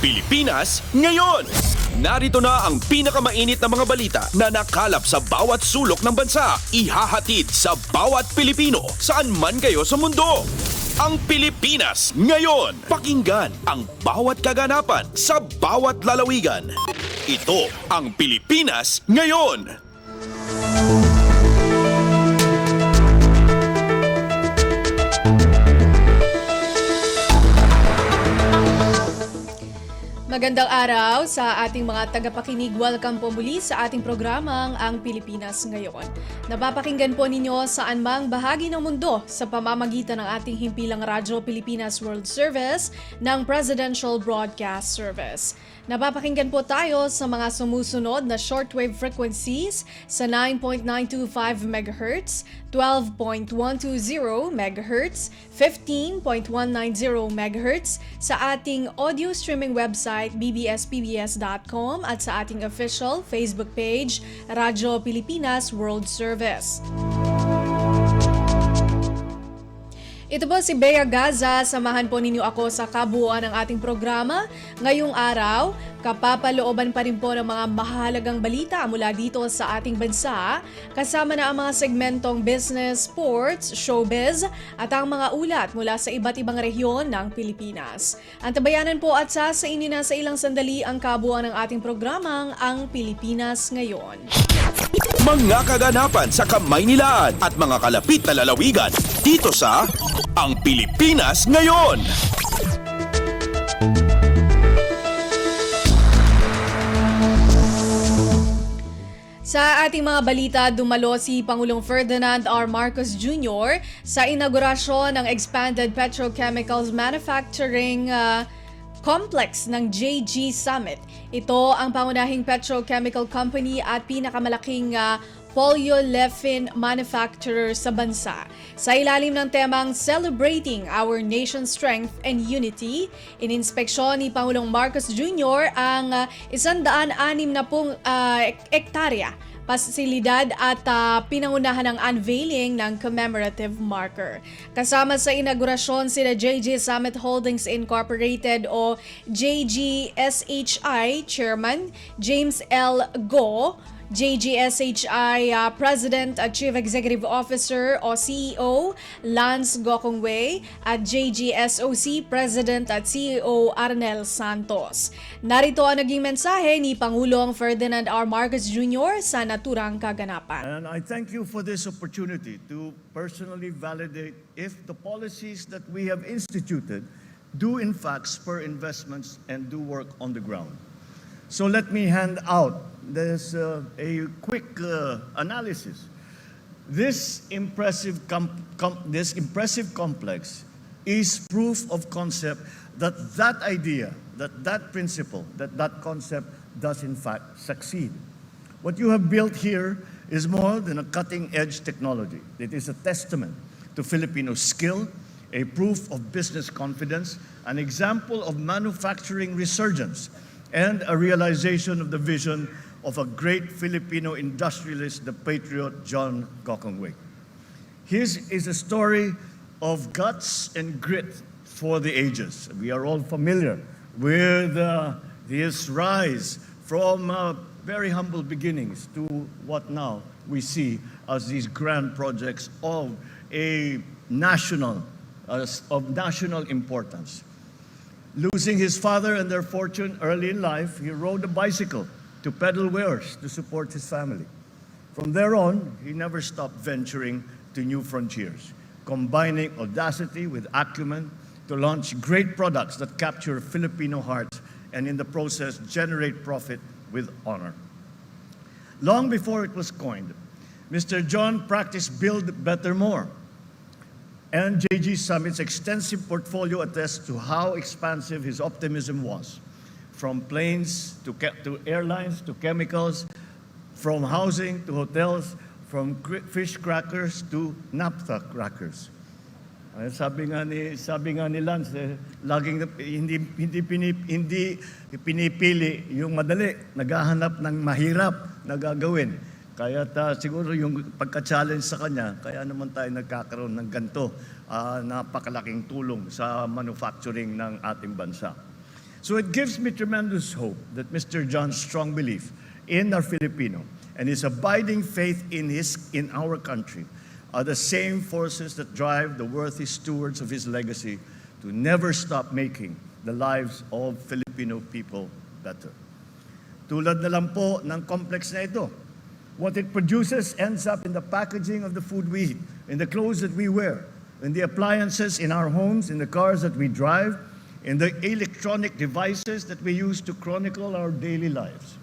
Pilipinas ngayon! Narito na ang pinakamainit na mga balita na nakalap sa bawat sulok ng bansa. Ihahatid sa bawat Pilipino saan man kayo sa mundo. Ang Pilipinas ngayon! Pakinggan ang bawat kaganapan sa bawat lalawigan. Ito ang Pilipinas ngayon! Magandang araw sa ating mga tagapakinig. Welcome po muli sa ating programang Ang Pilipinas Ngayon. Napapakinggan po ninyo saan mang bahagi ng mundo sa pamamagitan ng ating himpilang Radyo Pilipinas World Service ng Presidential Broadcast Service. Napapakinggan po tayo sa mga sumusunod na shortwave frequencies sa 9.925 MHz, 12.120 MHz, 15.190 MHz sa ating audio streaming website bbspbs.com at sa ating official Facebook page Radyo Pilipinas World Service. Ito po si Bea Gaza, samahan po ninyo ako sa kabuuan ng ating programa. Ngayong araw, kapapalooban pa rin po ng mga mahalagang balita mula dito sa ating bansa, kasama na ang mga segmentong business, sports, showbiz, at ang mga ulat mula sa iba't ibang rehiyon ng Pilipinas. Antabayanan po at sasainin na sa ilang sandali ang kabuuan ng ating programang Ang Pilipinas Ngayon. Mga kaganapan sa Kamaynilaan at mga kalapit na lalawigan dito sa Ang Pilipinas Ngayon. Sa ating mga balita, dumalo si Pangulong Ferdinand R. Marcos Jr. sa inaugurasyon ng Expanded Petrochemicals Manufacturing Complex ng JG Summit. Ito ang pangunahing petrochemical company at pinakamalaking polyolefin manufacturer sa bansa. Sa ilalim ng temang Celebrating Our Nation's Strength and Unity, ininspeksyon ni Pangulong Marcos Jr. ang 160 ektarya pasilidad at pinangunahan ng unveiling ng commemorative marker. Kasama sa inaugurasyon sina JG Summit Holdings Incorporated o JGSHI Chairman James L. Go, JGSHI President at Chief Executive Officer o CEO Lance Gokongwei at JGSOC President at CEO Arnel Santos. Narito ang naging mensahe ni Pangulong Ferdinand R. Marcos Jr. sa naturang kaganapan. And I thank you for this opportunity to personally validate if the policies that we have instituted do in fact spur investments and do work on the ground. So let me hand out a quick analysis. This impressive complex is proof of concept that idea, that principle, that concept does in fact succeed. What you have built here is more than a cutting-edge technology. It is a testament to Filipino skill, a proof of business confidence, an example of manufacturing resurgence, and a realization of the vision of a great Filipino industrialist, the patriot John Gokongwei. His is a story of guts and grit for the ages. We are all familiar with his rise from very humble beginnings to what now we see as these grand projects of national importance. Losing his father and their fortune early in life, he rode a bicycle to peddle wares to support his family. From there on, he never stopped venturing to new frontiers, combining audacity with acumen to launch great products that capture Filipino hearts and in the process generate profit with honor. Long before it was coined, Mr. John practiced build better more. And JG Summit's extensive portfolio attests to how expansive his optimism was. From planes to airlines to chemicals, from housing to hotels, from fish crackers to naphtha crackers. Sabi nga ni Lance, laging hindi pinipili yung madali, naghahanap ng mahirap na gagawin. Kaya siguro yung pagka-challenge sa kanya, kaya naman tayo nagkakaroon ng ganito, napakalaking tulong sa manufacturing ng ating bansa. So it gives me tremendous hope that Mr. John's strong belief in our Filipino and his abiding faith in our country are the same forces that drive the worthy stewards of his legacy to never stop making the lives of Filipino people better. Tulad na lang po ng complex na ito. What it produces ends up in the packaging of the food we eat, in the clothes that we wear, in the appliances in our homes, in the cars that we drive, in the electronic devices that we use to chronicle our daily lives.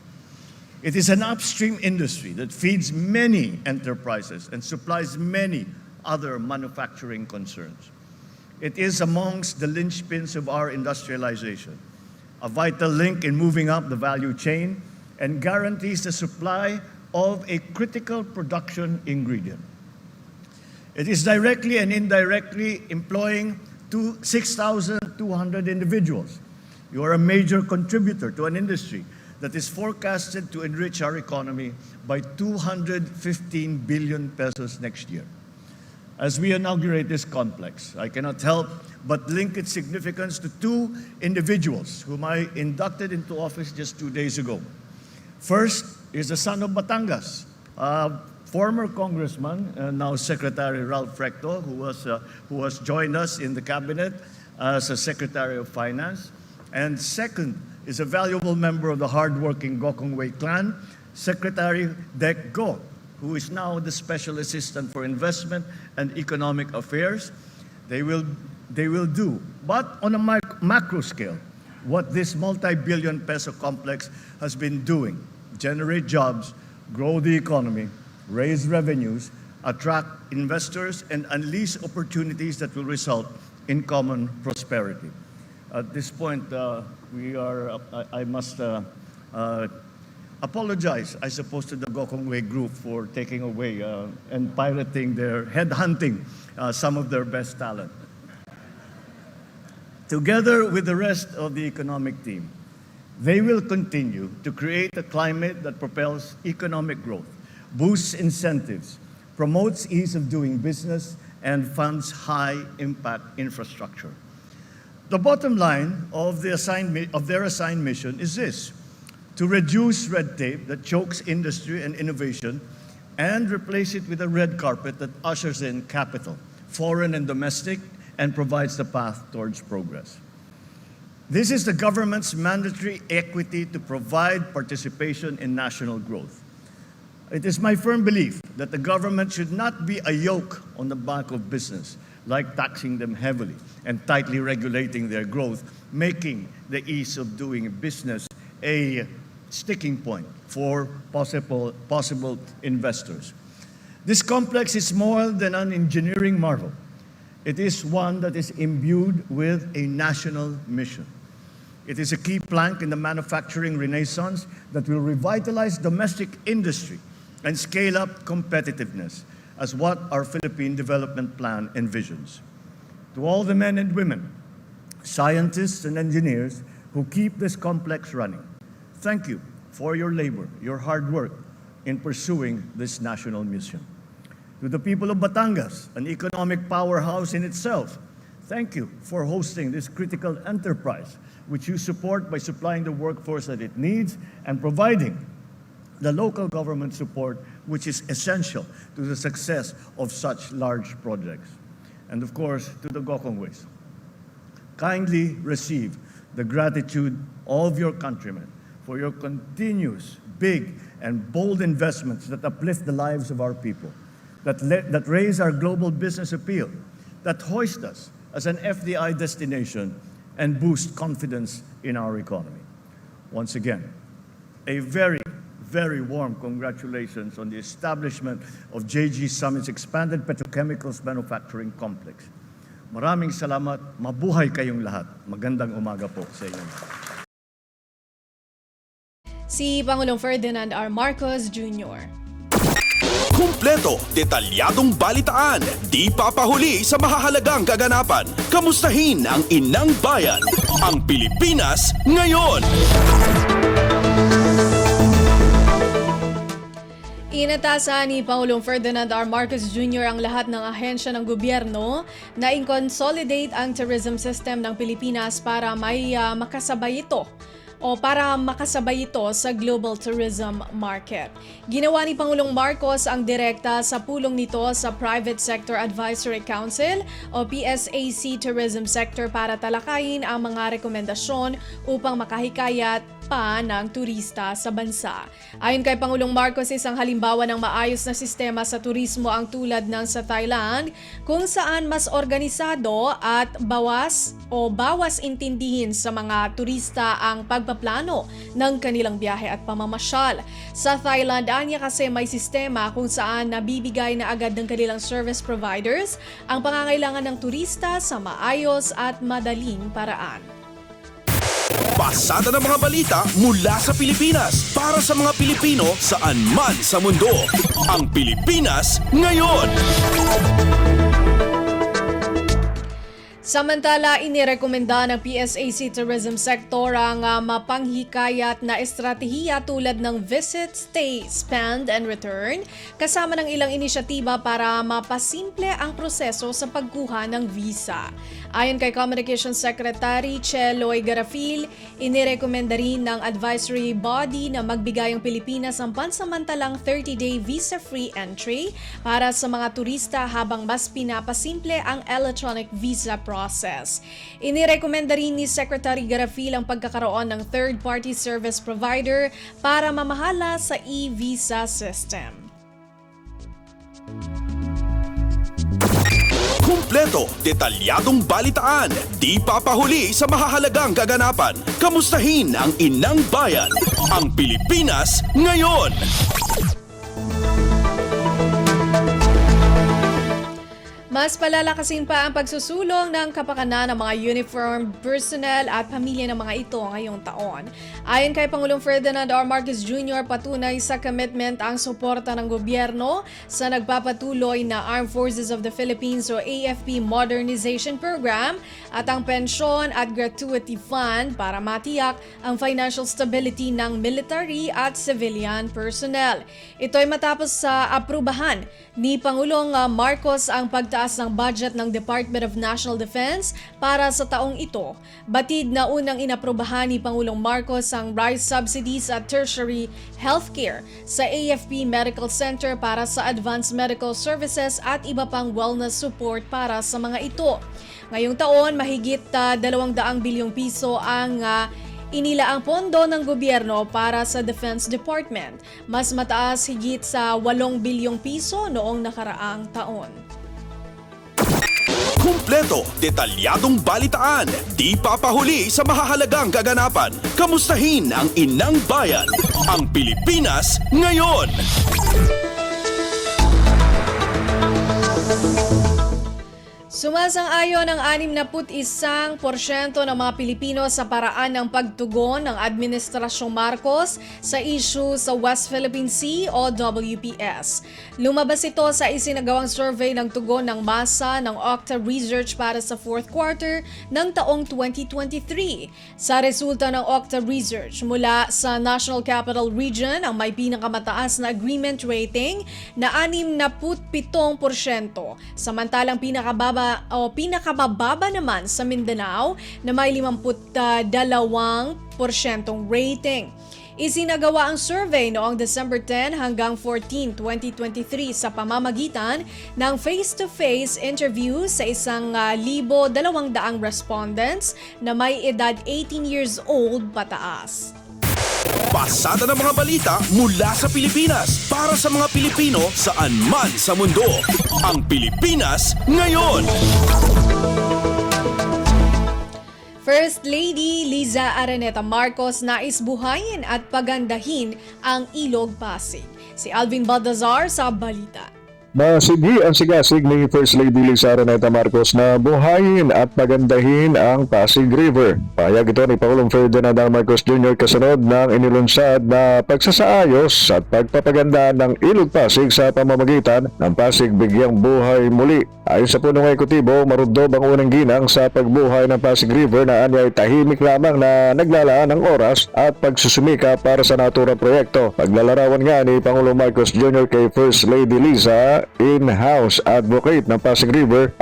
It is an upstream industry that feeds many enterprises and supplies many other manufacturing concerns. It is amongst the linchpins of our industrialization, a vital link in moving up the value chain, and guarantees the supply of a critical production ingredient. It is directly and indirectly employing 6,200 individuals. You are a major contributor to an industry that is forecasted to enrich our economy by 215 billion pesos next year. As we inaugurate this complex, I cannot help but link its significance to two individuals whom I inducted into office just 2 days ago. First is the son of Batangas, former congressman, now Secretary Ralph Recto, who has joined us in the cabinet as a Secretary of Finance. And second is a valuable member of the hardworking Gokongwei clan, Secretary Dek Go, who is now the Special Assistant for Investment and Economic Affairs. They will do, but on a macro scale, what this multi-billion peso complex has been doing: generate jobs, grow the economy, raise revenues, attract investors, and unleash opportunities that will result in common prosperity. At this point, I must apologize, I suppose, to the Gokongwei group for taking away and pirating headhunting some of their best talent. Together with the rest of the economic team, they will continue to create a climate that propels economic growth, boosts incentives, promotes ease of doing business, and funds high-impact infrastructure. The bottom line of their assigned mission is this: to reduce red tape that chokes industry and innovation and replace it with a red carpet that ushers in capital, foreign and domestic, and provides the path towards progress. This is the government's mandatory equity to provide participation in national growth. It is my firm belief that the government should not be a yoke on the back of business, like taxing them heavily and tightly regulating their growth, making the ease of doing business a sticking point for possible investors. This complex is more than an engineering marvel. It is one that is imbued with a national mission. It is a key plank in the manufacturing renaissance that will revitalize domestic industry and scale up competitiveness, as what our Philippine Development Plan envisions. To all the men and women, scientists and engineers who keep this complex running, thank you for your labor, your hard work in pursuing this national mission. To the people of Batangas, an economic powerhouse in itself, thank you for hosting this critical enterprise, which you support by supplying the workforce that it needs and providing the local government support, which is essential to the success of such large projects. And of course, to the Gokongweis, kindly receive the gratitude of your countrymen for your continuous big and bold investments that uplift the lives of our people, that raise our global business appeal, that hoist us as an FDI destination and boost confidence in our economy. Once again, a very, very warm congratulations on the establishment of JG Summit's Expanded Petrochemicals Manufacturing Complex. Maraming salamat. Mabuhay kayong lahat. Magandang umaga po sa inyo. Si Pangulong Ferdinand R. Marcos Jr. Kumpleto, detalyadong balitaan, di papahuli sa mahahalagang kaganapan. Kamustahin ang inang bayan, ang Pilipinas ngayon. Inatasahan ni Pangulong Ferdinand R. Marcos Jr. ang lahat ng ahensya ng gobyerno na i-consolidate ang tourism system ng Pilipinas para makasabay ito sa global tourism market. Ginawa ni Pangulong Marcos ang direkta sa pulong nito sa Private Sector Advisory Council o PSAC Tourism Sector para talakayin ang mga rekomendasyon upang makahikayat pa ng turista sa bansa. Ayon kay Pangulong Marcos, isang halimbawa ng maayos na sistema sa turismo ang tulad ng sa Thailand, kung saan mas organisado at bawas intindihin sa mga turista ang pagpaplano ng kanilang biyahe at pamamasyal. Sa Thailand, anya kasi may sistema kung saan nabibigay na agad ng kanilang service providers ang pangangailangan ng turista sa maayos at madaling paraan. Pasada ng mga balita mula sa Pilipinas para sa mga Pilipino saan man sa mundo. Ang Pilipinas ngayon. Samantala, inirekomenda ng PSAC Tourism Sector ang mapanghikayat na estratehiya tulad ng visit, stay, spend, and return, kasama ng ilang inisyatiba para mapasimple ang proseso sa pagkuha ng visa. Ayon kay Communications Secretary Cheloy Garafil, inirekomenda rin ng advisory body na magbigay ang Pilipinas ng pansamantalang 30-day visa-free entry para sa mga turista habang mas pinapasimple ang electronic visa process. Inirekomenda rin ni Secretary Garafil ang pagkakaroon ng third-party service provider para mamahala sa e-visa system. Kumpleto, detalyadong balitaan, di papahuli sa mahahalagang kaganapan. Kamustahin ang inang bayan, ang Pilipinas ngayon. Mas palalakasin pa ang pagsusulong ng kapakanan ng mga uniformed personnel at pamilya ng mga ito ngayong taon. Ayon kay Pangulong Ferdinand R. Marcos Jr., patunay sa commitment ang suporta ng gobyerno sa nagpapatuloy na Armed Forces of the Philippines o AFP Modernization Program at ang pensyon at gratuity fund para matiyak ang financial stability ng military at civilian personnel. Ito ay matapos sa aprubahan ni Pangulong Marcos ang pagtaas ng budget ng Department of National Defense para sa taong ito. Batid na unang inaprubahan ni Pangulong Marcos ang rice subsidies at tertiary healthcare sa AFP Medical Center para sa advanced medical services at iba pang wellness support para sa mga ito. Ngayong taon, mahigit 200 bilyong piso ang inilaang pondo ng gobyerno para sa Defense Department. Mas mataas higit sa 8 bilyong piso noong nakaraang taon. Kumpleto, detalyadong balitaan, di papahuli sa mahahalagang kaganapan. Kamustahin ang inang bayan, ang Pilipinas ngayon. Sumasang-ayon ang 61% ng mga Pilipino sa paraan ng pagtugon ng Administrasyong Marcos sa issue sa West Philippine Sea o WPS. Lumabas ito sa isinagawang survey ng tugon ng masa ng Octa Research para sa fourth quarter ng taong 2023. Sa resulta ng Octa Research, mula sa National Capital Region ang may pinakamataas na agreement rating na 67%, samantalang pinakababa naman sa Mindanao na may 52% rating. Isinagawa ang survey noong December 10 hanggang 14, 2023 sa pamamagitan ng face-to-face interview sa 1,200 respondents na may edad 18 years old pataas. Pasada ng mga balita mula sa Pilipinas para sa mga Pilipino saan man sa mundo. Ang Pilipinas ngayon. First Lady Liza Araneta Marcos nais buhayin at pagandahin ang Ilog Pasig. Si Alvin Baldazar sa balita. Masidhi ang sigasig ni First Lady Lisa Araneta Marcos na buhayin at pagandahin ang Pasig River. Pahayag ito ni Pangulong Ferdinand R. Marcos Jr. kasunod ng inilunsad na pagsasaayos at pagpapaganda ng Ilog Pasig sa pamamagitan ng Pasig Bigyang Buhay Muli. Ayon sa punong ekutibo, marubdob ang unang ginang sa pagbuhay ng Pasig River na anyay tahimik lamang na naglalaan ng oras at pagsusumika para sa naturang proyekto. Paglalarawan nga ni Pangulong Marcos Jr. kay First Lady Lisa, in-house advocate ng Pasig River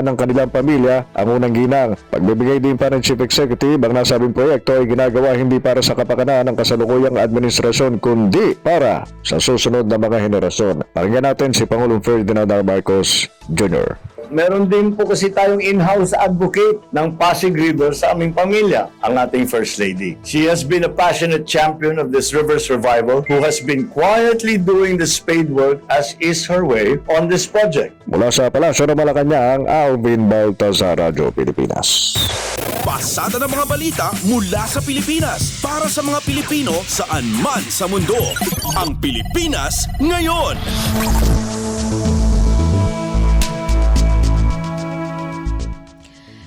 ng kanilang pamilya ang unang ginang. Pagbibigay din pa ng Chief Executive, ang nasabing proyekto ay ginagawa hindi para sa kapakanan ng kasalukuyang administrasyon kundi para sa susunod na mga henerasyon. Pakinggan natin si Pangulong Ferdinand R. Marcos Jr. Meron din po kasi tayong in-house advocate ng Pasig River sa aming pamilya, ang ating First Lady. She has been a passionate champion of this river survival who has been quietly doing the spade work as is her way on this project. Mula sa Palasyo ng Malacanang, Alvin Baltazar, Radyo Pilipinas. Pasada ng mga balita mula sa Pilipinas para sa mga Pilipino saan man sa mundo. Ang Pilipinas ngayon.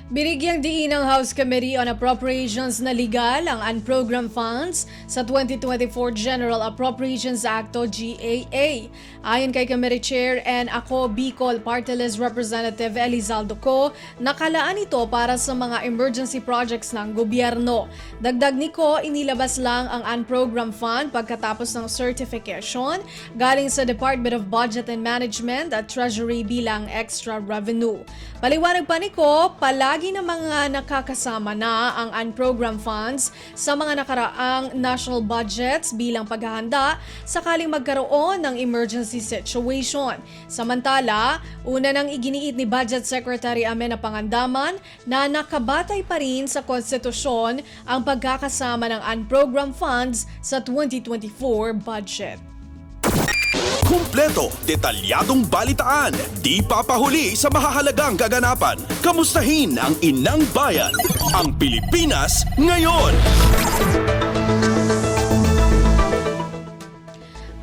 Binigyang diin ng House Committee on Appropriations na legal ang unprogrammed funds sa 2024 General Appropriations Act o GAA. Ayon kay Committee Chair and ako Bicol Party List Representative Elizaldo Co, nakalaan ito para sa mga emergency projects ng gobyerno. Dagdag ni Co, inilabas lang ang unprogrammed fund pagkatapos ng certification galing sa Department of Budget and Management at Treasury bilang extra revenue. Paliwanag pa ni Co, palagi na mga nakakasama na ang unprogrammed funds sa mga nakaraang national budgets bilang paghahanda sakaling magkaroon ng emergency situation. Samantala, una nang iginiit ni Budget Secretary Amena Pangandaman na nakabatay pa rin sa konstitusyon ang pagkakasama ng unprogrammed funds sa 2024 budget. Kumpleto, detalyadong balitaan, di papahuli sa mahahalagang kaganapan. Kamustahin ang inang bayan, ang Pilipinas ngayon.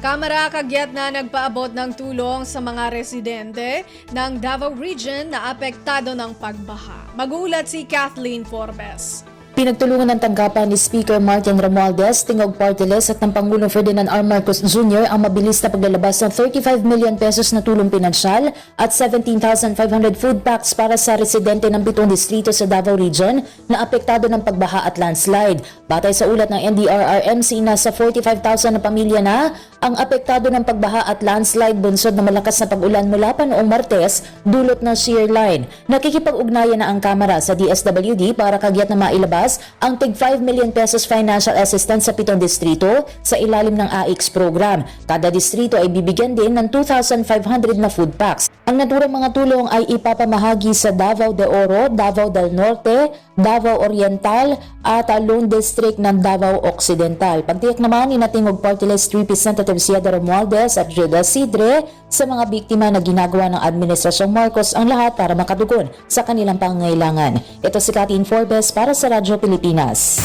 Kamara kagyat na nagpaabot ng tulong sa mga residente ng Davao Region na apektado ng pagbaha. Mag-uulat si Kathleen Forbes. Pinagtulungan ng tanggapan ni Speaker Martin Romualdez, Tingog Party List at ng Pangulong Ferdinand R. Marcos Jr. ang mabilis na paglalabas ng 35 million pesos na tulong pinansyal at 17,500 food packs para sa residente ng 7 distrito sa Davao Region na apektado ng pagbaha at landslide. Batay sa ulat ng NDRRMC, nasa 45,000 na pamilya na ang apektado ng pagbaha at landslide bunsod na malakas na pag-ulan mula pa noong Martes dulot ng shear line. Nakikipag-ugnayan na ang Kamara sa DSWD para kagyat na mailabas ang tig 5 million pesos financial assistance sa 7 distrito sa ilalim ng AIX program. Kada distrito ay bibigyan din ng 2,500 na food packs. Ang naturang mga tulong ay ipapamahagi sa Davao de Oro, Davao del Norte, Davao Oriental at Lone District ng Davao Occidental. Pagtiyak naman ni Tingog Party List Representative Ciada Romualdez at Judah Sidre sa mga biktima na ginagawa ng Administrasyong Marcos ang lahat para makatugon sa kanilang pangangailangan. Ito si Kathleen Forbes para sa Radyo Pilipinas.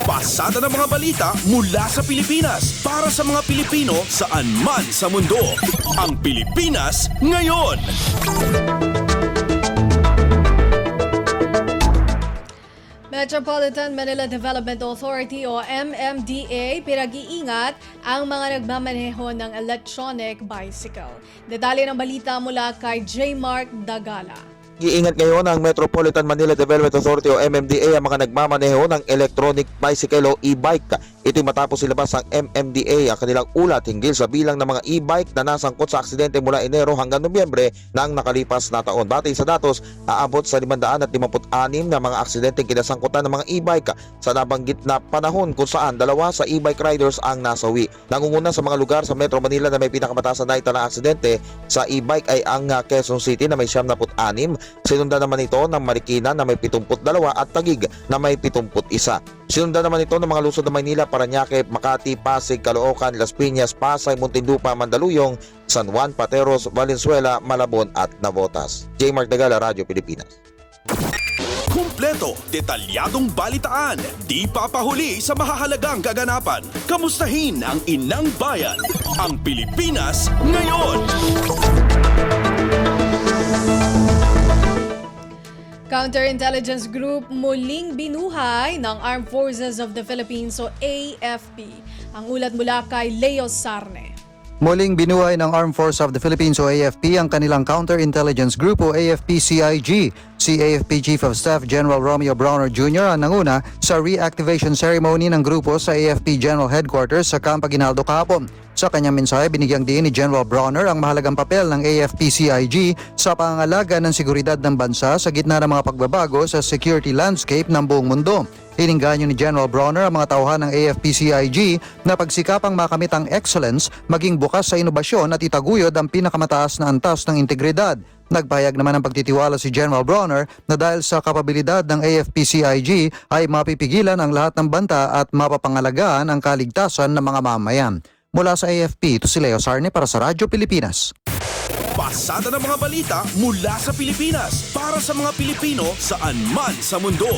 Pasada ng mga balita mula sa Pilipinas para sa mga Pilipino saan man sa mundo. Ang Pilipinas ngayon. Metropolitan Manila Development Authority o MMDA pinag-iingat ang mga nagmamaneho ng electronic bicycle. Detalye ng balita mula kay J. Mark Dagala. Iingat ngayon ang Metropolitan Manila Development Authority o MMDA ang mga nagmamaneho ng electronic bicycle o e-bike. Ito'y matapos ilabas ang MMDA ang kanilang ulat hinggil sa bilang ng mga e-bike na nasangkot sa aksidente mula Enero hanggang Nobyembre ng nakalipas na taon. Batay sa datos, aabot sa 556 na mga aksidenteng kinasangkutan ng mga e-bike sa nabanggit na panahon kung saan 2 sa e-bike riders ang nasawi. Nangunguna sa mga lugar sa Metro Manila na may pinakamataas na naitalang aksidente sa e-bike ay ang Quezon City na may 76, sinundan naman ito ng Marikina na may 72 at Taguig na may 71. Sinundan naman ito ng mga lungsod ng Maynila, Parañaque, Makati, Pasig, Caloocan, Las Piñas, Pasay, Muntinlupa, Mandaluyong, San Juan, Pateros, Valenzuela, Malabon at Navotas. J. Mark Dagala, Radyo Pilipinas. Kumpleto, detalyadong balitaan, di papahuli sa mahahalagang kaganapan. Kamustahin ang inang bayan, ang Pilipinas ngayon. Counterintelligence Group muling binuhay ng Armed Forces of the Philippines o AFP. Ang ulat mula kay Leo Sarne. Muling binuhay ng Armed Forces of the Philippines o AFP ang kanilang Counterintelligence Group o AFP-CIG. Si AFP Chief of Staff General Romeo Browner Jr. ang nanguna sa reactivation ceremony ng grupo sa AFP General Headquarters sa Camp Aguinaldo kahapon. Sa kanyang mensahe, binigyang diin ni General Browner ang mahalagang papel ng AFP-CIG sa pangangalaga ng seguridad ng bansa sa gitna ng mga pagbabago sa security landscape ng buong mundo. Hininganyo ni General Browner ang mga tauhan ng AFP-CIG na pagsikapang makamit ang excellence, maging bukas sa inobasyon at itaguyod ang pinakamataas na antas ng integridad. Nagpahayag naman ng pagtitiwala si General Browner na dahil sa kapabilidad ng AFP-CIG ay mapipigilan ang lahat ng banta at mapapangalagaan ang kaligtasan ng mga mamayan. Mula sa AFP, ito si Leo Sarne para sa Radyo Pilipinas. Pasada ng mga balita mula sa Pilipinas para sa mga Pilipino saan man sa mundo.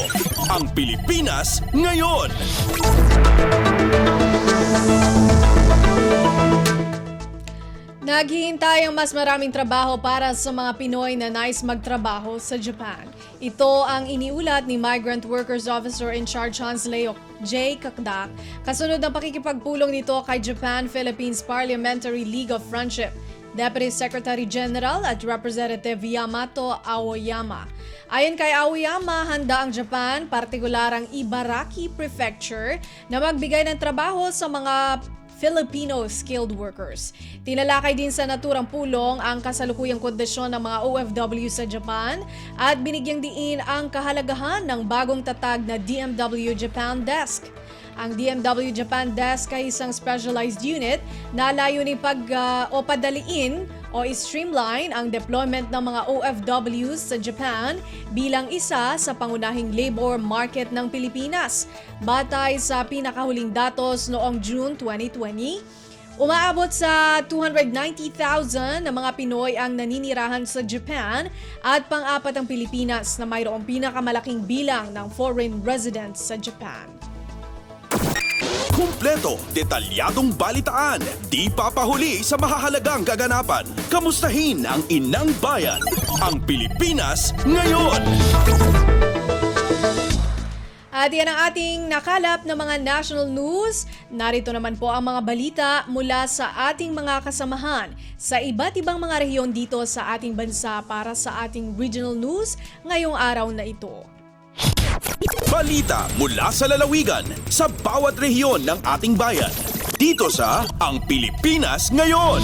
Ang Pilipinas ngayon. Naghihintay ang mas maraming trabaho para sa mga Pinoy na nais magtrabaho sa Japan. Ito ang iniulat ni Migrant Workers Officer in Charge Hans Leo J. Kakdak kasunod ng pakikipagpulong nito kay Japan-Philippines Parliamentary League of Friendship, Deputy Secretary General at Representative Yamato Aoyama. Ayon kay Aoyama, handa ang Japan, partikular ang Ibaraki Prefecture, na magbigay ng trabaho sa mga Filipino skilled workers. Tinalakay din sa naturang pulong ang kasalukuyang kondisyon ng mga OFW sa Japan at binigyang diin ang kahalagahan ng bagong tatag na DMW Japan Desk. Ang DMW Japan Desk ay isang specialized unit na layunin padaliin o streamline ang deployment ng mga OFWs sa Japan bilang isa sa pangunahing labor market ng Pilipinas. Batay sa pinakahuling datos noong June 2020, umaabot sa 290,000 na mga Pinoy ang naninirahan sa Japan at pang-apat ang Pilipinas na mayroong pinakamalaking bilang ng foreign residents sa Japan. Kumpleto, detalyadong balitaan, di papahuli sa mahahalagang kaganapan. Kamustahin ang inang bayan, ang Pilipinas ngayon. At yan ang ating nakalap na mga national news. Narito naman po ang mga balita mula sa ating mga kasamahan sa iba't ibang mga rehiyon dito sa ating bansa para sa ating regional news ngayong araw na ito. Balita mula sa lalawigan sa bawat rehiyon ng ating bayan. Dito sa Ang Pilipinas Ngayon.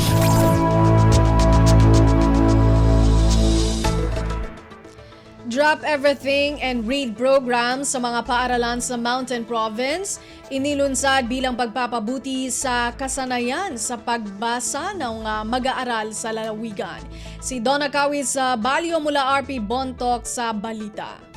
Drop Everything and Read program sa mga paaralan sa Mountain Province inilunsad bilang pagpapabuti sa kasanayan sa pagbasa ng mag-aaral sa lalawigan. Si Donna Kawis sa Balyo mula RP Bontok sa Balita.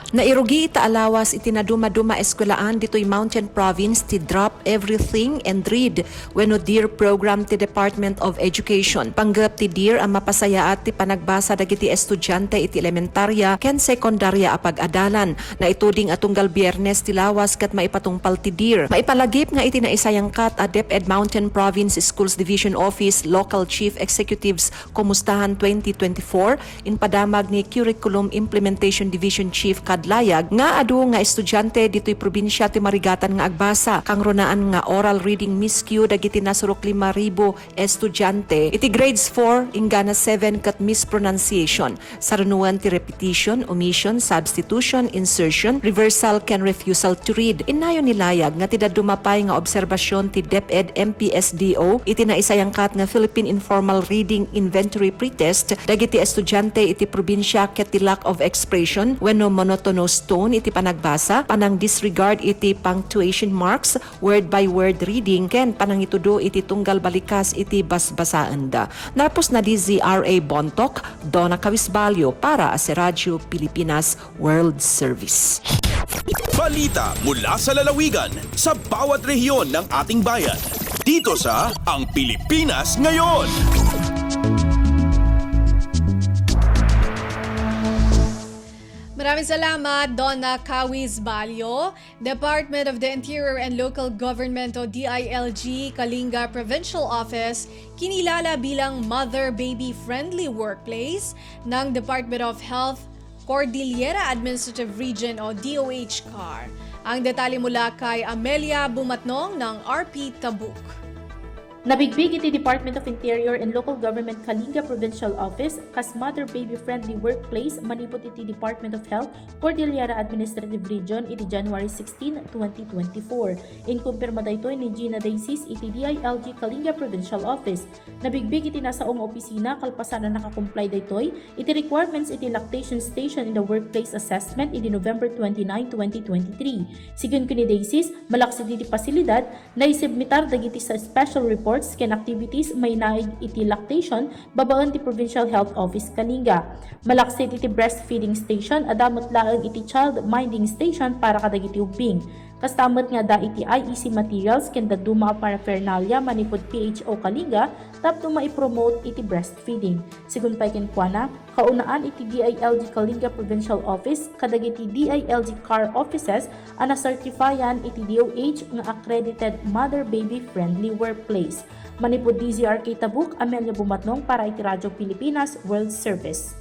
Nairugi itaalawas itinaduma-duma eskwelahan dito'y Mountain Province ti Drop Everything and Read wenno DEAR program ti Department of Education. Panggap ti DEAR ang mapasayaat ti panagbasa dagiti estudyante iti elementarya ken sekundarya a pag-adalan. Na ituding atunggal Biyernes ti lawas ket maipatungpal ti DEAR. Maipalagip nga iti naisayangkat a DepEd Mountain Province Schools Division Office Local Chief Executives Kumustahan 2024 in padamag ni Curriculum Implementation Division Chief Kadlayag nga adu nga estudyante dito'y probinsya ti marigatan nga agbasa kang ronaan nga oral reading miscue dagiti nasurok 5,000 estudyante iti grades 4 ingana 7 kat mispronunciation sarunuan ti repetition, omission, substitution, insertion, reversal ken refusal to read. Inayon ni Layag nga ti dadumapay nga obserbasyon ti DepEd MPSDO iti naisayangkat nga Philippine Informal Reading Inventory Pretest dagiti estudyante iti probinsya ket ti lack of expression wenno monotonous tone iti panagbasa, panang disregard iti punctuation marks, word by word reading, ken panang itudo iti tunggal balikas iti basbasaan da. Napos na di ZRA Bontok, Donna Kawisbalyo para sa Radyo Pilipinas World Service. Balita mula sa lalawigan sa bawat rehiyon ng ating bayan. Dito sa Ang Pilipinas Ngayon. Maraming salamat, Donna Cawiz Balyo. Department of the Interior and Local Government o DILG, Kalinga Provincial Office, kinilala bilang mother-baby friendly workplace ng Department of Health, Cordillera Administrative Region o DOH CAR. Ang detalye mula kay Amelia Bumatnong ng RP Tabuk. Nabigbig iti Department of Interior and Local Government Kalinga Provincial Office kas mother-baby friendly workplace manipot iti Department of Health Cordillera Administrative Region iti January 16, 2024. Inkumpirma daytoy ni Gina Daisis iti DILG Kalinga Provincial Office. Nabigbig iti nasaong opisina kalpasan na nakakomply daytoy iti requirements iti lactation station in the workplace assessment iti November 29, 2023. Sigun kini Daisis, malaksid iti pasilidad na isubmitar dagiti sa special report ken activities may naig iti lactation babaan ti Provincial Health Office Kalinga. Malaksid iti breastfeeding station adamot laeng iti child minding station para kadagiti ubing. Kastamot nga da iti IEC materials ken daduma paraphernalia manipod PHO Kalinga tapno maipromote iti breastfeeding. Sigun pay ken kuana, kaunaan iti DILG Kalinga Provincial Office kadagiti DILG CAR offices ana certifyan iti DOH nga accredited mother-baby friendly workplace. Manipod DZRK Tabuk, Amelia Bumatnong para iti Radyo Pilipinas World Service.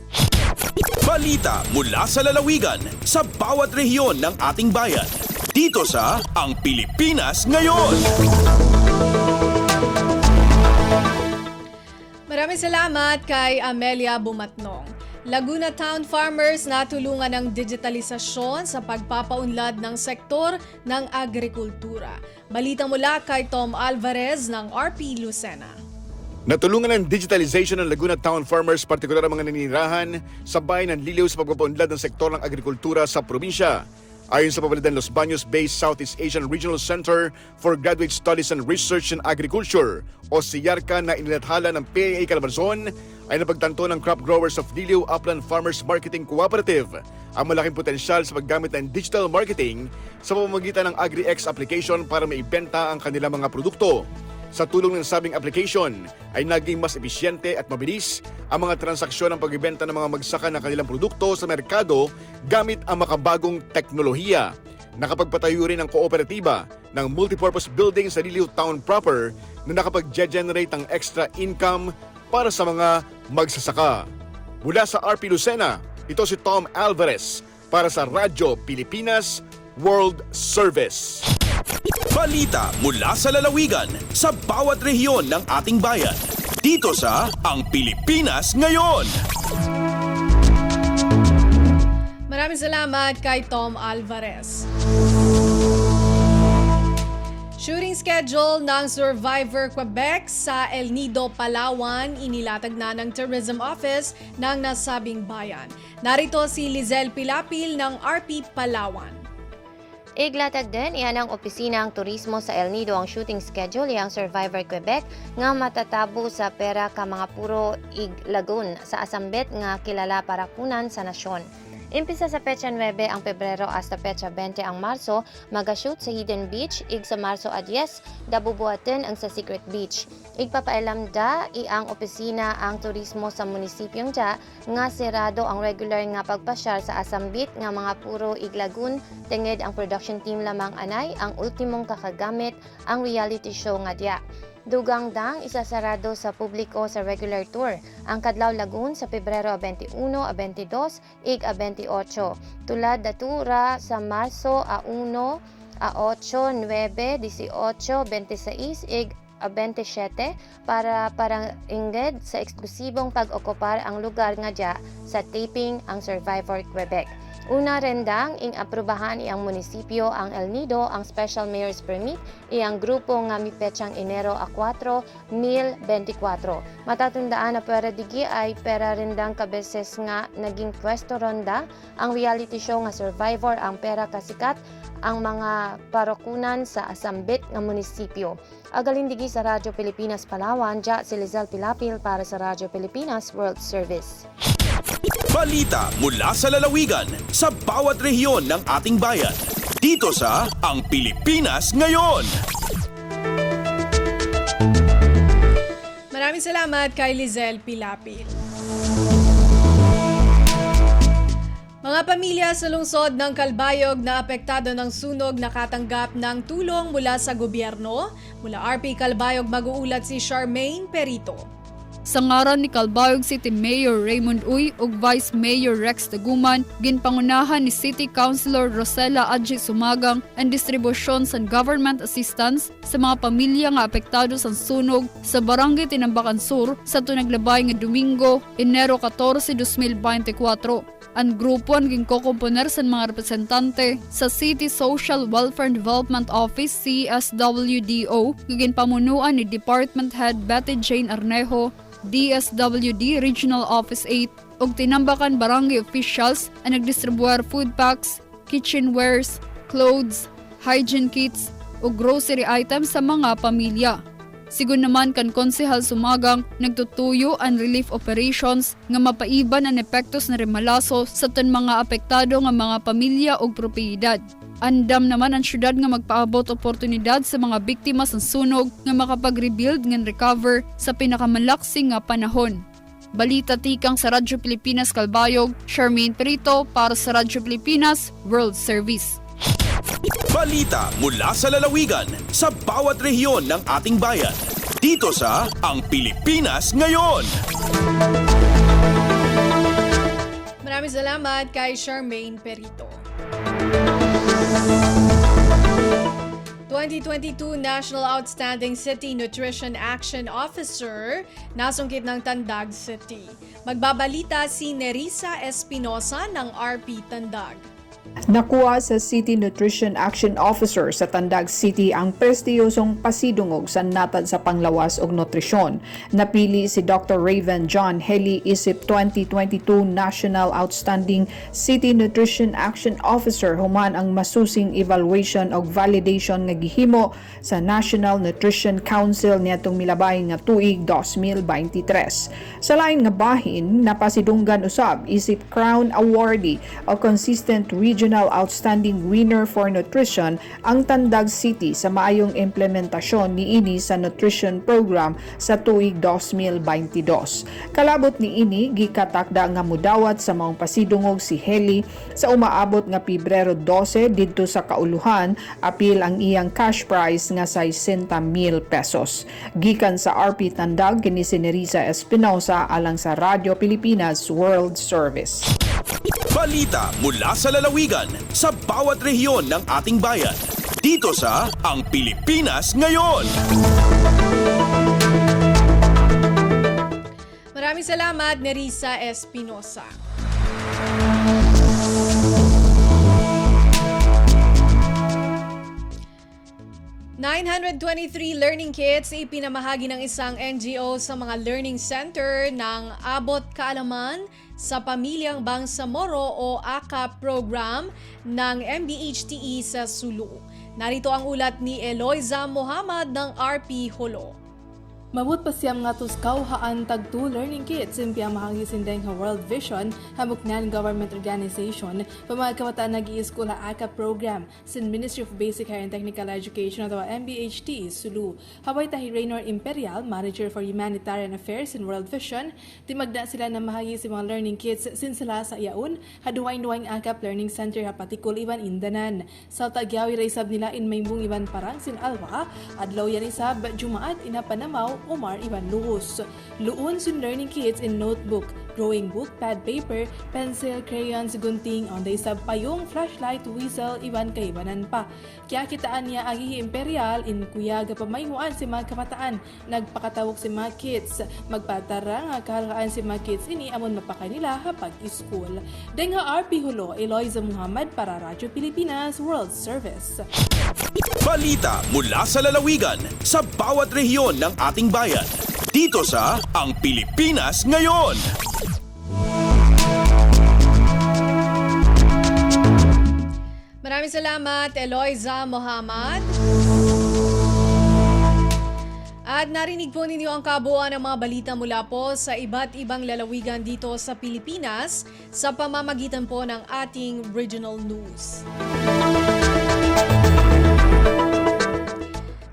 Balita mula sa lalawigan sa bawat rehiyon ng ating bayan. Dito sa Ang Pilipinas Ngayon. Maraming salamat kay Amelia Bumatnong. Laguna Town Farmers natulungan ng digitalisasyon sa pagpapaunlad ng sektor ng agrikultura. Balita mula kay Tom Alvarez ng RP Lucena. Natulungan ng digitalization ng Laguna Town Farmers, partikular ang mga naninirahan sa bayan ng Liliw sa pagpapaunlad ng sektor ng agrikultura sa probinsya. Ayon sa Pabalitan Los Baños-based Southeast Asian Regional Center for Graduate Studies and Research in Agriculture o SIARCA na inilathala ng PAA Calabarzon ay napagtanto ng crop growers of Liliw Upland Farmers Marketing Cooperative ang malaking potensyal sa paggamit ng digital marketing sa pamamagitan ng AgriX application para maibenta ang kanilang mga produkto. Sa tulong ng sabing application ay naging mas episyente at mabilis ang mga transaksyon ng pagbibenta ng mga magsaka ng kanilang produkto sa merkado gamit ang makabagong teknolohiya. Nakapagpatayo rin ang kooperatiba ng multipurpose building sa Liliw Town proper na nakapag-generate ng extra income para sa mga magsasaka. Mula sa RP Lucena, ito si Tom Alvarez para sa Radyo Pilipinas World Service. Balita mula sa lalawigan sa bawat rehiyon ng ating bayan. Dito sa Ang Pilipinas Ngayon. Maraming salamat kay Tom Alvarez. Shooting schedule ng Survivor Quebec sa El Nido, Palawan, inilatag na ng Tourism Office ng nasabing bayan. Narito si Lizelle Pilapil ng RP Palawan. Iglatag din iyan ang opisina ng turismo sa El Nido ang shooting schedule iyang Survivor Quebec nga matatabo sa pera ka mga puro Lagoon sa Asambet nga kilala para kunan sa nasyon. Impisa sa petsa 9 ang Pebrero hasta petsa 20 ang Marso, magashoot sa Hidden Beach, ig sa Marso a 10, dabubuhatin ang sa Secret Beach. Igpapailam da iang opisina ang turismo sa munisipyong da nga serado ang regular nga pagpasyal sa Asambit nga mga puro Iglagun, tenged ang production team lamang anay ang ultimong kakagamit ang reality show nga dia. Dugang dang isasarado sa publiko sa regular tour ang Kadlaw Lagoon sa Pebrero 21, 22, ig 28. Tulad datura sa Marso 1, 8, 9, 18, 26, ig 27 para inged sa eksklusibong pag-okupar ang lugar nga dia sa taping ang Survivor Quebec. Una rendang ing aprubahan iyang munisipyo ang El Nido ang Special Mayor's Permit iyang grupo nga mipetsang Enero 4, 2024. Matatundaan na pera digi ay pera rendang kabeses nga naging pwesto ronda ang reality show nga Survivor ang pera kasikat ang mga parokunan sa Asambit nga munisipyo. Agalindigi sa Radyo Pilipinas Palawan, dia si Lizelle Pilapil para sa Radyo Pilipinas World Service. Balita mula sa lalawigan sa bawat rehiyon ng ating bayan. Dito sa Ang Pilipinas Ngayon. Maraming salamat kay Lizelle Pilapil. Mga pamilya sa lungsod ng Calbayog na apektado ng sunog nakatanggap ng tulong mula sa gobyerno. Mula RP Calbayog mag-uulat si Charmaine Perito. Sa ngaran ni Calbayog City Mayor Raymond Uy ug Vice Mayor Rex Taguman, ginpangunahan ni City Councilor Rosella Adji Sumagang ang distribusyon sa government assistance sa mga pamilya nga apektado sa sunog sa Barangay Tinambakan Sur sa tunaglabay nga Domingo, Enero 14, 2024. Ang grupo ang ginkokomponer sa mga representante sa City Social Welfare Development Office CSWDO, ginpamunuan ni Department Head Betty Jane Arnejo, DSWD Regional Office 8 ug Tinambakan Barangay officials ang nagdistribuar food packs, kitchenwares, clothes, hygiene kits ug grocery items sa mga pamilya. Sigun naman kan Konsehal Sumagang, nagtutuyo ang relief operations nga mapaiban ang epektos na remalaso sa tan mga apektado nga mga pamilya ug propiedad. Andam naman ang syudad nga magpaabot oportunidad sa mga biktima sa sunog nga makapag-rebuild ngan recover sa pinakamalaksing nga panahon. Balita tikang sa Radyo Pilipinas Calbayog, Charmaine Perito para sa Radyo Pilipinas World Service. Balita mula sa lalawigan sa bawat rehiyon ng ating bayan. Dito sa Ang Pilipinas Ngayon. Maraming salamat kay Charmaine Perito. 2022 National Outstanding City Nutrition Action Officer nasungkit ng Tandag City. Magbabalita si Nerissa Espinosa ng RP Tandag. Nakuha sa City Nutrition Action Officer sa Tandag City ang prestiyosong pasidungog sa natad sa panglawas ug nutrisyon. Napili si Dr. Raven John Heli isip 2022 National Outstanding City Nutrition Action Officer human ang masusing evaluation ug validation nga gihimo sa National Nutrition Council niadtong milabay nga tuig 2023. Sa lain nga bahin, napasidunggan usab isip Crown Awardee o Consistent Regional Outstanding Winner for Nutrition ang Tandag City sa maayong implementasyon niini sa nutrition program sa tuig 2022. Kalabot niini gikatakda nga mudawat sa maong pasidungog si Heli sa umaabot nga Pebrero 12 didto sa kauluhan, apil ang iyang cash prize nga 60,000 pesos. Gikan sa RP Tandag kini si Nerissa Espinosa alang sa Radyo Pilipinas World Service. Balita mula sa lalawigan sa bawat rehiyon ng ating bayan. Dito sa Ang Pilipinas Ngayon. Maraming salamat, Nerissa Espinosa. $923 learning kits ipinamahagi ng isang NGO sa mga learning center ng Abot Kaalaman sa Pamilyang Bangsamoro o AKA program ng MBHTE sa Sulu. Narito ang ulat ni Eloiza Muhammad ng RP Holo. Mabut pa siyam nga tuskaw haan tagtu learning kits impia mahagi sindeng ha World Vision hamuknan government organization pamagkawataan nag-iiskola AKA program sin Ministry of Basic Higher and Technical Education atau MBHT Sulu. Haway tahi Raynor Imperial, Manager for Humanitarian Affairs in World Vision, timagda sila na mahagi si mga learning kits sin sila sa iaun haduwain-duwaing AKA Learning Center ha Patikul Iban Indanan. Sa tagyawi raysab nila in Maymbung Iban Parang sin Alwa, adlaw yan isab Jumaat ina Panamaw Omar Iban Luhus. Luon sin learning kits in notebook, drawing book, pad paper, pencil, crayons, gunting, onday sab payong, flashlight, whistle, iban kaibanan pa. Kaya kitaan niya agihi imperial in kuyaga pamayhuan si mga kabataan. Nagpakatawag si mga kits. Magpatara nga kahalaan si mga kits ini amon mapakay nila hapag school. Denga RP Hulo, Eloiza Muhammad para Radyo Pilipinas World Service. Balita mula sa lalawigan sa bawat rehiyon ng ating bayan. Dito sa Ang Pilipinas Ngayon. Maraming salamat, Eloiza Muhammad. At narinig po ninyo ang kabuuan ng mga balita mula po sa iba't ibang lalawigan dito sa Pilipinas sa pamamagitan po ng ating regional news.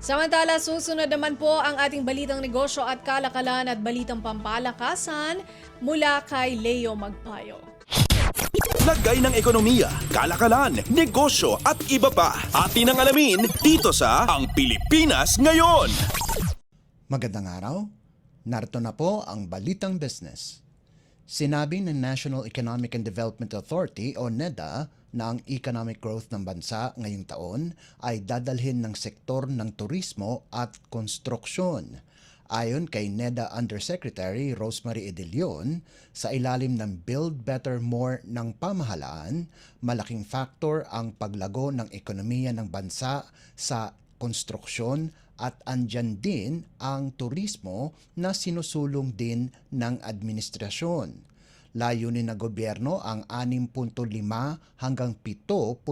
Samantala, susunod naman po ang ating balitang negosyo at kalakalan at balitang pampalakasan mula kay Leo Magpayo. Lagay ng ekonomiya, kalakalan, negosyo at iba pa. Atin ang alamin dito sa Ang Pilipinas Ngayon. Magandang araw. Narito na po ang Balitang Business. Sinabi ng National Economic and Development Authority o NEDA na ang economic growth ng bansa ngayong taon ay dadalhin ng sektor ng turismo at konstruksyon. Ayon kay NEDA Undersecretary Rosemary Edilion, sa ilalim ng Build Better More ng pamahalaan, malaking factor ang paglago ng ekonomiya ng bansa sa konstruksyon at andyan din ang turismo na sinusulong din ng administrasyon. Layunin ng gobyerno ang 6.5 hanggang 7.5%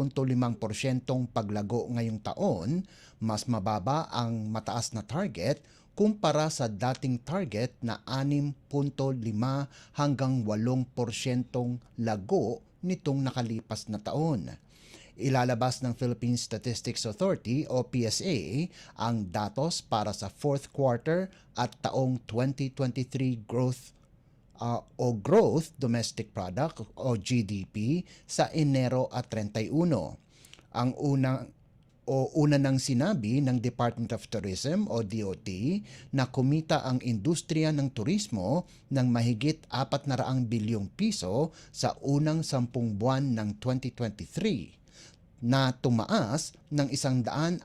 paglago ngayong taon, mas mababa ang mataas na target kumpara sa dating target na 6.5 hanggang 8% lago nitong nakalipas na taon. Ilalabas ng Philippine Statistics Authority o PSA ang datos para sa fourth quarter at taong 2023 growth domestic product o GDP sa Enero at 31. Ang una nang sinabi ng Department of Tourism o DOT na kumita ang industriya ng turismo ng mahigit 400 bilyong piso sa unang 10 buwan ng 2023 na tumaas ng 170%.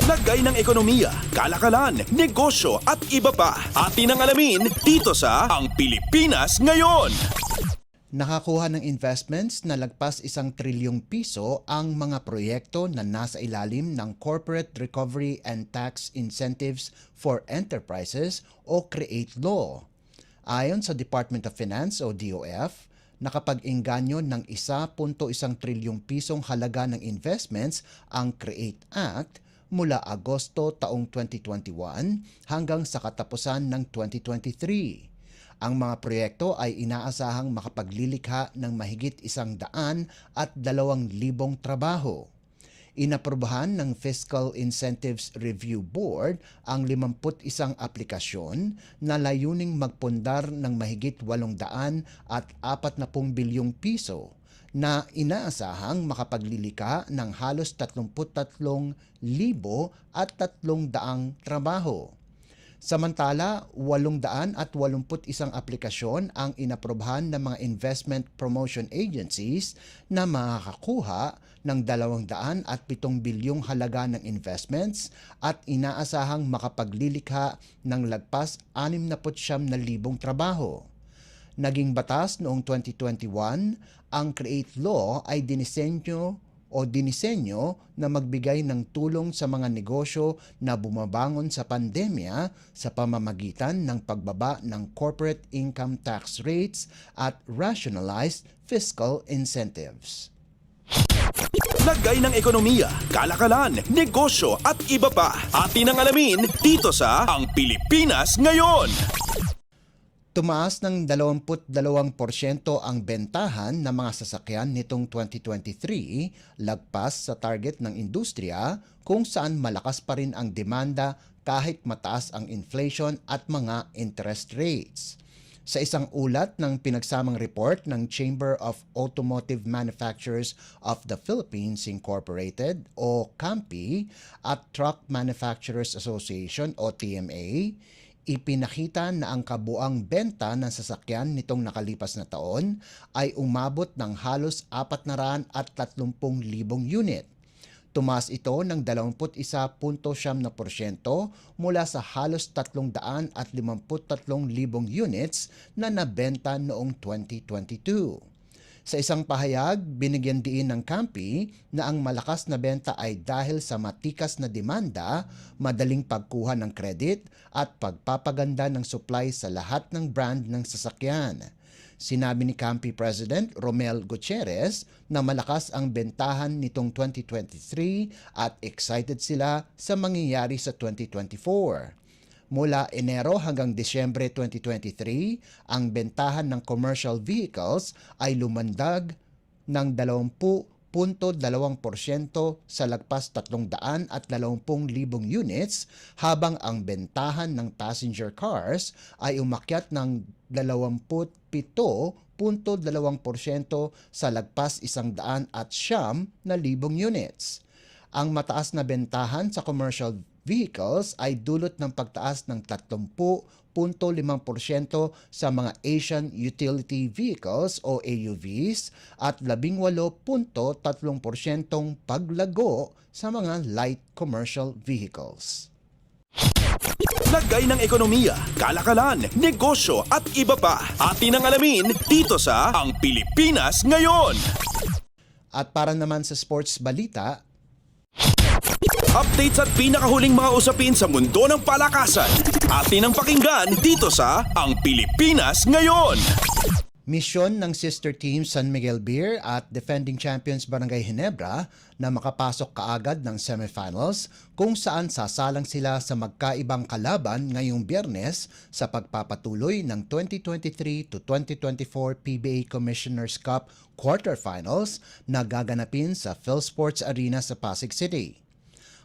Lagay ng ekonomiya, kalakalan, negosyo at iba pa. Atin ang alamin dito sa Ang Pilipinas Ngayon. Nakakuha ng investments na lagpas 1 trilyong piso ang mga proyekto na nasa ilalim ng Corporate Recovery and Tax Incentives for Enterprises o CREATE Law. Ayon sa Department of Finance o DOF, nakapag-engganyo ng 1.1 trilyong pisong halaga ng investments ang CREATE Act mula Agosto taong 2021 hanggang sa katapusan ng 2023. Ang mga proyekto ay inaasahang makapaglilikha ng mahigit 100 at 2,000 trabaho. Inaprubahan ng Fiscal Incentives Review Board ang 51 aplikasyon na layuning magpundar ng mahigit 800 at 40 bilyong piso na inaasahang makapaglilika ng halos 33,000 at 300 trabaho. Samantala, 881 aplikasyon ang inaprubahan ng mga investment promotion agencies na makakakuha ng 207 bilyong halaga ng investments at inaasahang makapaglilikha ng lagpas 69,000 trabaho. Naging batas noong 2021, ang CREATE Law ay dinisenyo na magbigay ng tulong sa mga negosyo na bumabangon sa pandemya sa pamamagitan ng pagbaba ng corporate income tax rates at rationalized fiscal incentives. Lagay ng ekonomiya, kalakalan, negosyo at iba pa. Atin ang alamin dito sa Ang Pilipinas Ngayon. Tumaas ng 22% ang bentahan ng mga sasakyan nitong 2023, lagpas sa target ng industriya kung saan malakas pa rin ang demanda kahit mataas ang inflation at mga interest rates. Sa isang ulat ng pinagsamang report ng Chamber of Automotive Manufacturers of the Philippines Incorporated o CAMPI at Truck Manufacturers Association o TMA, ipinakita na ang kabuang benta ng sasakyan nitong nakalipas na taon ay umabot ng halos 430,000 unit. Tumaas ito ng 21.7% mula sa halos 353,000 units na nabenta noong 2022. Sa isang pahayag, binigyan diin ng CAMPI na ang malakas na benta ay dahil sa matikas na demanda, madaling pagkuha ng credit at pagpapaganda ng supply sa lahat ng brand ng sasakyan. Sinabi ni CAMPI President Romel Gutierrez na malakas ang bentahan nitong 2023 at excited sila sa mangyayari sa 2024. Mula Enero hanggang Disyembre 2023, ang bentahan ng commercial vehicles ay lumandag ng 20.7% 0.2% sa lagpas 320,000 units habang ang bentahan ng passenger cars ay umakyat ng 27.2% sa lagpas 109,000 units. Ang mataas na bentahan sa commercial vehicles ay dulot ng pagtaas ng 30.5% sa mga Asian Utility Vehicles o AUVs at 18.3% paglago sa mga light commercial vehicles. Lagay ng ekonomiya, kalakalan, negosyo at iba pa. Atin ang alamin dito sa Ang Pilipinas Ngayon. At para naman sa sports balita, Updates at pinakahuling mga usapin sa mundo ng palakasan. Atin ang pakinggan dito sa Ang Pilipinas Ngayon. misyon ng sister team San Miguel Beer at defending champions Barangay Ginebra na makapasok kaagad ng semifinals kung saan sasalang sila sa magkaibang kalaban ngayong Biyernes sa pagpapatuloy ng 2023 to 2024 PBA Commissioner's Cup quarterfinals na gaganapin sa PhilSports Arena sa Pasig City.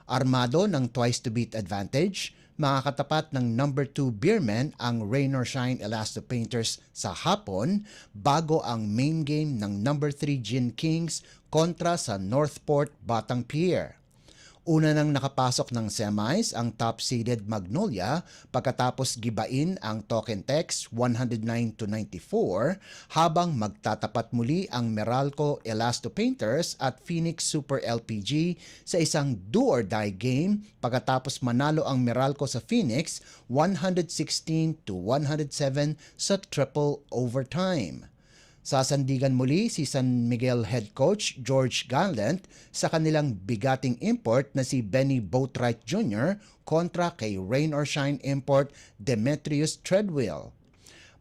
Armado ng twice-to-beat advantage, makakatapat ng number 2 Beermen ang Rain or Shine Elasto Painters sa hapon bago ang main game ng number 3 Gin Kings kontra sa Northport Batang Pier. Una nang nakapasok ng semis ang top-seeded Magnolia pagkatapos gibain ang Tokentex 109-94 habang magtatapat muli ang Meralco Elasto Painters at Phoenix Super LPG sa isang do-or-die game pagkatapos manalo ang Meralco sa Phoenix 116-107 sa triple overtime. Sasandigan muli si San Miguel head coach George Gallant sa kanilang bigating import na si Benny Boatwright Jr. kontra kay Rain or Shine import Demetrius Treadwell.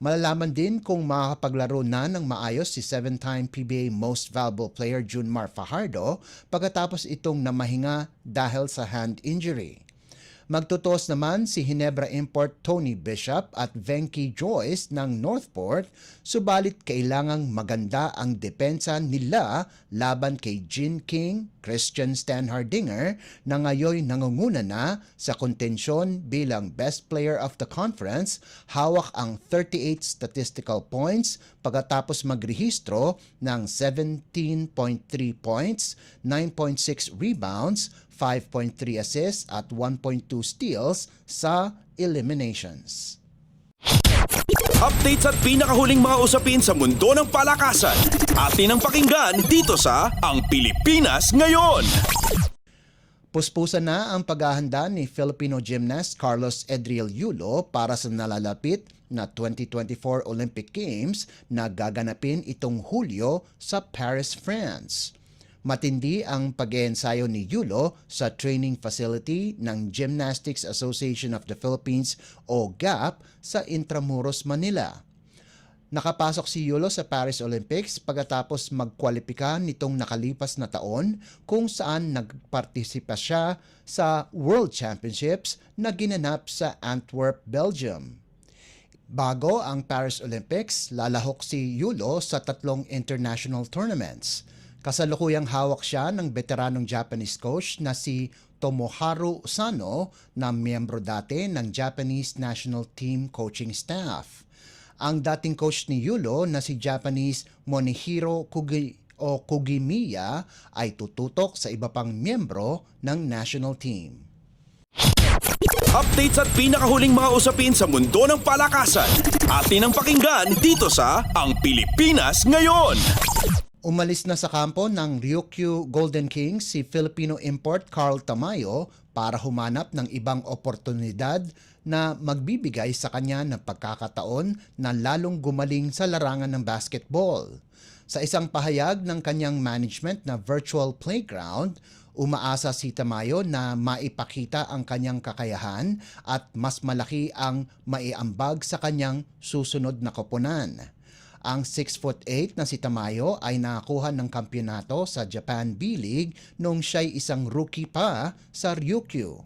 Malalaman din kung makakapaglaro na ng maayos si 7-time PBA Most Valuable Player Junmar Fajardo pagkatapos itong namahinga dahil sa hand injury. Magtutos naman si Ginebra import Tony Bishop at Venky Joyce ng Northport, subalit kailangang maganda ang depensa nila laban kay Gin King, Christian Stan Hardinger na ngayon nangunguna na sa kontensyon bilang Best Player of the Conference, hawak ang 38 statistical points pagkatapos magrehistro ng 17.3 points, 9.6 rebounds, 5.3 assists at 1.2 steals sa eliminations. Updates at pinakahuling mga usapin sa mundo ng palakasan. Atin ang pakinggan dito sa Ang Pilipinas Ngayon. Puspusan na ang paghahanda ni Filipino gymnast Carlos Edriel Yulo para sa nalalapit na 2024 Olympic Games na gaganapin itong Hulyo sa Paris, France. Matindi ang pag-eensayo ni Yulo sa training facility ng Gymnastics Association of the Philippines o GAP sa Intramuros, Manila. Nakapasok si Yulo sa Paris Olympics pagkatapos magkwalipika nitong nakalipas na taon kung saan nagpartisipa siya sa World Championships na ginanap sa Antwerp, Belgium. Bago ang Paris Olympics, lalahok si Yulo sa 3 international tournaments. Kasalukuyang hawak siya ng veteranong Japanese coach na si Tomoharu Sano na miyembro dati ng Japanese National Team coaching staff. Ang dating coach ni Yulo na si Japanese Monihiro Kugimiya ay tututok sa iba pang miyembro ng national team. Updates at pinakahuling mga usapin sa mundo ng palakasan. Atin ang pakinggan dito sa Ang Pilipinas Ngayon. Umalis na sa kampo ng Ryukyu Golden Kings si Filipino import Carl Tamayo para humanap ng ibang oportunidad na magbibigay sa kanya ng pagkakataon na lalong gumaling sa larangan ng basketball. Sa isang pahayag ng kanyang management na virtual playground, umaasa si Tamayo na maipakita ang kanyang kakayahan at mas malaki ang maiambag sa kanyang susunod na koponan. Ang 6'8" na si Tamayo ay nakakuha ng kampyonato sa Japan B-League noong siya'y isang rookie pa sa Ryukyu.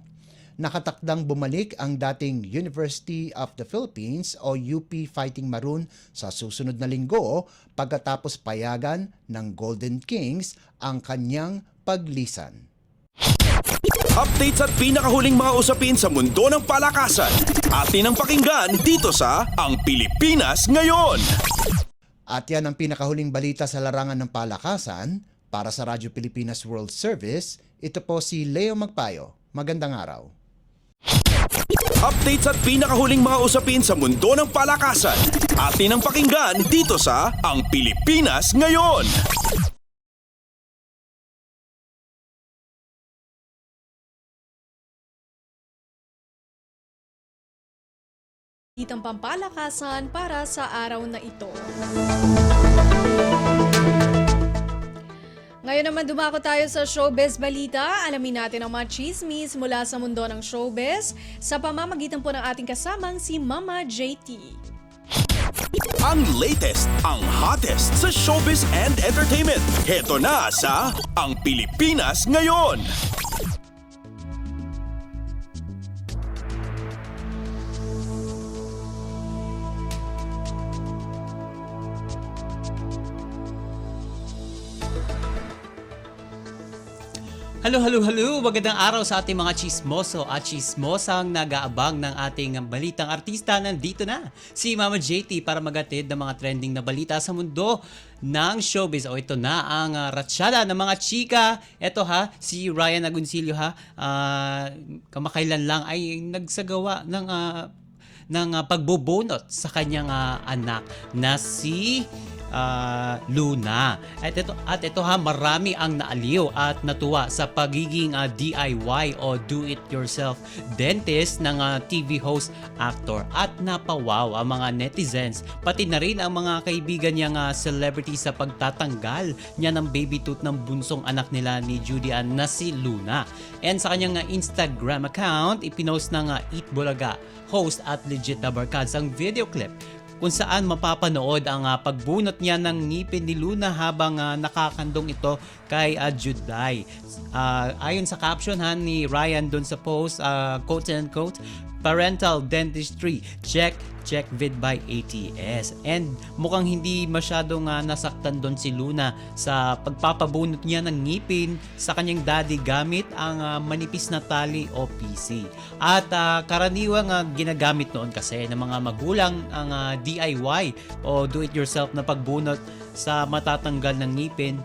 nakatakdang bumalik ang dating University of the Philippines o UP Fighting Maroon sa susunod na linggo pagkatapos payagan ng Golden Kings ang kanyang paglisan. Updates at pinakahuling mga usapin sa mundo ng palakasan. Atin ang pakinggan dito sa Ang Pilipinas Ngayon. At yan ang pinakahuling balita sa larangan ng palakasan. Para sa Radyo Pilipinas World Service, ito po si Leo Magpayo. Magandang araw. Updates at pinakahuling mga usapin sa mundo ng palakasan. Atin ang pakinggan dito sa Ang Pilipinas Ngayon. Itang pampalakasan para sa araw na ito. Ngayon naman dumako tayo sa showbiz balita. Alamin natin ang mga chismis mula sa mundo ng showbiz sa pamamagitan po ng ating kasamang si Mama JT. Ang latest, ang hottest sa showbiz and entertainment. Heto na sa Ang Pilipinas Ngayon. Hello! Magandang araw sa ating mga chismoso at chismosang nag-aabang ng ating balitang artista. Nandito na si Mama JT para magatid ng mga trending na balita sa mundo ng showbiz. O ito na ang ratsyada ng mga chika. Ito si Ryan Agoncillo kamakailan lang ay nagsagawa ng pagbubunot sa kanyang anak na si Luna. At ito marami ang naaliw at natuwa sa pagiging DIY o do-it-yourself dentist ng TV host actor. At napawaw ang mga netizens, pati na rin ang mga kaibigan niyang celebrity sa pagtatanggal niya ng baby tooth ng bunsong anak nila ni Judy Ann na si Luna. And sa kanyang Instagram account, ipinost ng Eat Bulaga host at Legit na Barkads ang video clip kung saan mapapanood ang pagbunot niya ng ngipin ni Luna habang nakakandong ito kay Juday. Ayon sa caption ni Ryan doon sa post, quote and quote, parental dentistry, check vid by ATS. And mukhang hindi masyadong nasaktan doon si Luna sa pagpapabunot niya ng ngipin sa kanyang daddy gamit ang manipis na tali o PC. At karaniwang ginagamit noon kasi ng mga magulang ang DIY o do-it-yourself na pagbunot sa matatanggal ng ngipin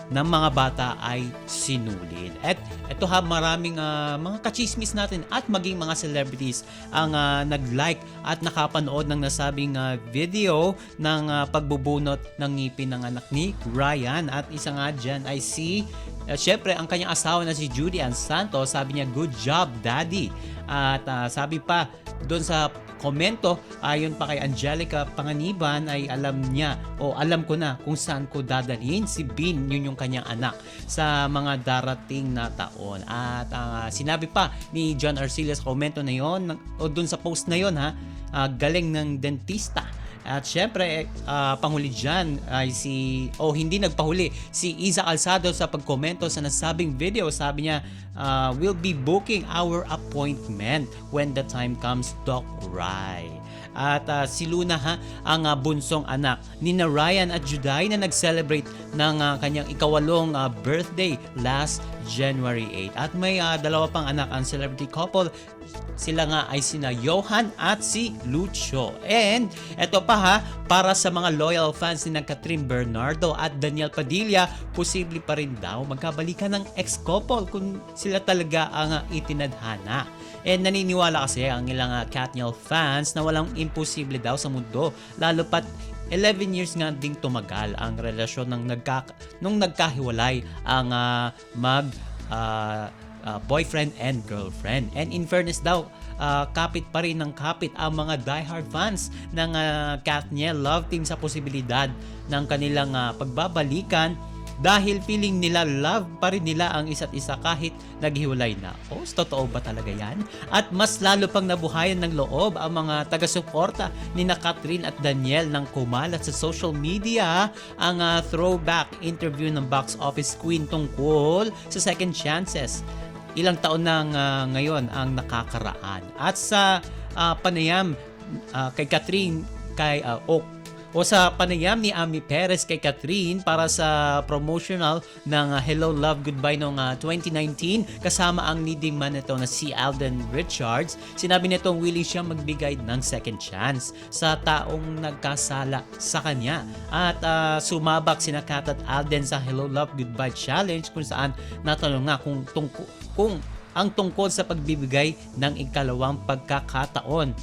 ng mga bata ay sinulid. At ito maraming mga kachismis natin at maging mga celebrities ang nag-like at nakapanood ng nasabing video ng pagbubunot ng ngipin ng anak ni Ryan. At isa nga dyan ay syempre ang kanyang asawa na si Judy Ann Santos. Sabi niya, good job daddy. At sabi pa doon sa komento, ayon pa kay Angelica Panganiban, ay alam niya o alam ko na kung saan ko dadalhin si Bean, yun yung kanyang anak, sa mga darating na taon. At sinabi pa ni John Arcilla sa komento na yon o dun sa post na yon galing ng dentista. At syempre, panghuli dyan ay hindi nagpahuli, si Iza Calzado sa pagkomento sa nasabing video. Sabi niya, we'll be booking our appointment when the time comes, Doc Rai. At si Luna ang bunsong anak ni Ryan at Juday na nag-celebrate ng kanyang ikawalong birthday last January 8. At may dalawa pang anak ang celebrity couple. Sila nga ay sina Johan at si Lucio. And eto pa para sa mga loyal fans ni Catherine Bernardo at Daniel Padilla, posible pa rin daw magkabalikan ng ex-couple kung sila talaga ang itinadhana. And naniniwala kasi ang ilang Katniel fans na walang imposible daw sa mundo, lalo pat 11 years nga ding tumagal ang relasyon nung nagkahiwalay ang boyfriend and girlfriend. And in fairness daw, kapit pa rin ng kapit ang mga diehard fans ng Katniel love team sa posibilidad ng kanilang pagbabalikan, dahil feeling nila love pa rin nila ang isa't isa kahit naghiwalay na. Totoo ba talaga yan? At mas lalo pang nabuhayan ng loob ang mga taga-suporta ni Catherine at Daniel nang kumalat sa social media ang throwback interview ng box office queen tungkol sa second chances. ilang taon na ngayon ang nakakaraan. At sa panayam kay Catherine, o sa panayam ni Ami Perez kay Catherine para sa promotional ng Hello Love Goodbye noong 2019 kasama ang leading man nito na si Alden Richards, sinabi nitong willing siya magbigay ng second chance sa taong nagkasala sa kanya. At sumabak sina Kat at Alden sa Hello Love Goodbye Challenge kung saan natanong nga kung ang tungkol sa pagbibigay ng ikalawang pagkakataon.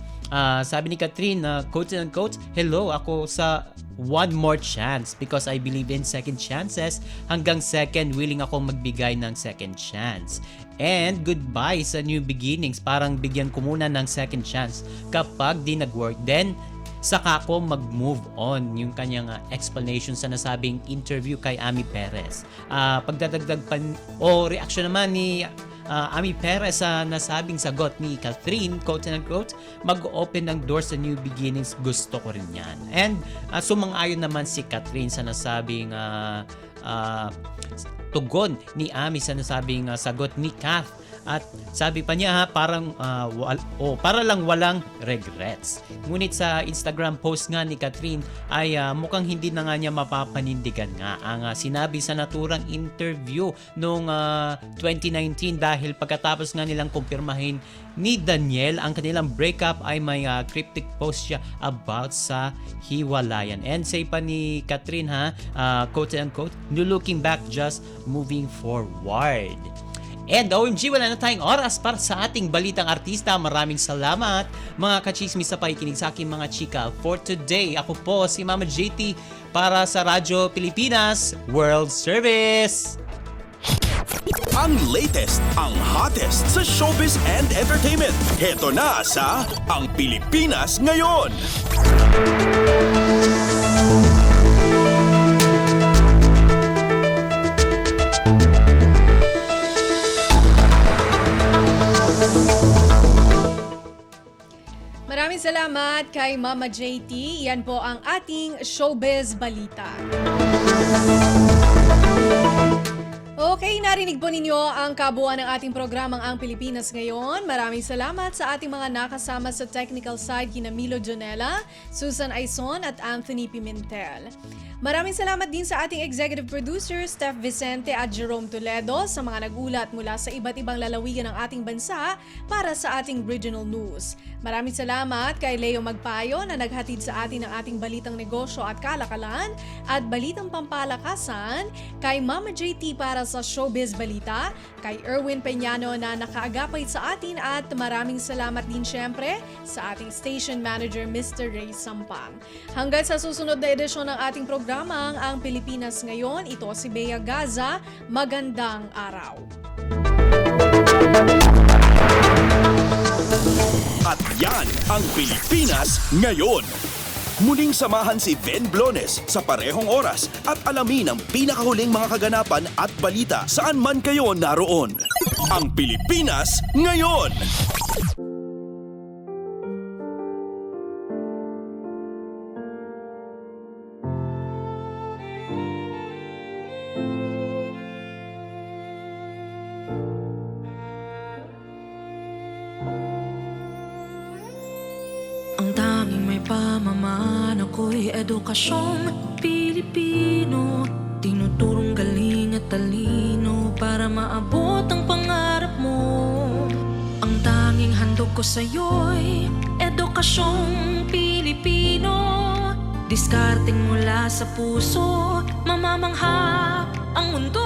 Sabi ni Catherine, quote and quote, "Hello, ako sa one more chance because I believe in second chances. Hanggang second, willing ako magbigay ng second chance. And goodbye sa new beginnings. Parang bigyan ko muna ng second chance. Kapag di nag-work, then saka ako mag-move on." Yung kanyang explanation sa nasabing interview kay Ami Perez. Pagdadagdag pa reaction naman ni Ami Perez sa nasabing sagot ni Catherine, quote and quote, "Mag-open ng door sa new beginnings, gusto ko rin yan." And sumang-ayon naman si Catherine sa nasabing tugon ni Ami sa nasabing sagot ni Kath. At sabi pa niya para lang walang regrets. Ngunit sa Instagram post nga ni Catherine ay mukhang hindi na nga niya mapapanindigan nga ang sinabi sa naturang interview noong 2019 dahil pagkatapos nga nilang kumpirmahin ni Daniel ang kanilang breakup ay may cryptic post siya about sa hiwalayan. And say pa ni Catherine quote and quote, "No looking back, just moving forward." And OMG, wala na tayong oras para sa ating balitang artista. Maraming salamat mga kachismis sa pakikinig sa aking mga chika. For today, ako po si Mama JT para sa Radyo Pilipinas World Service. Ang latest, ang hottest sa showbiz and entertainment. Heto na sa Ang Pilipinas Ngayon. Maraming salamat kay Mama JT. Yan po ang ating showbiz balita. Okay, narinig po ninyo ang kabuuan ng ating programang Ang Pilipinas Ngayon. Maraming salamat sa ating mga nakasama sa technical side kina Milo Jonella, Susan Aison at Anthony Pimentel. Maraming salamat din sa ating executive producers Steph Vicente at Jerome Toledo sa mga nagulat mula sa iba't ibang lalawigan ng ating bansa para sa ating regional news. Maraming salamat kay Leo Magpayo na naghatid sa atin ng ating balitang negosyo at kalakalan at balitang pampalakasan, kay Mama JT para sa Showbiz Balita, kay Erwin Peñano na nakaagapay sa atin at maraming salamat din syempre sa ating station manager Mr. Ray Sampang. Hanggang sa susunod na edisyon ng ating programang Ang Pilipinas Ngayon, ito si Bea Gaza. Magandang araw. At yan ang Pilipinas Ngayon. Muling samahan si Ben Blones sa parehong oras at alamin ang pinakahuling mga kaganapan at balita saan man kayo naroon. Ang Pilipinas Ngayon. Ang tanging may pamamaan ako'y edukasyong Pilipino. Tinuturong galing at talino para maabot ang pangarap mo. Ang tanging handog ko sa'yo'y edukasyong Pilipino. Diskarteng mula sa puso, mamamangha ang mundo.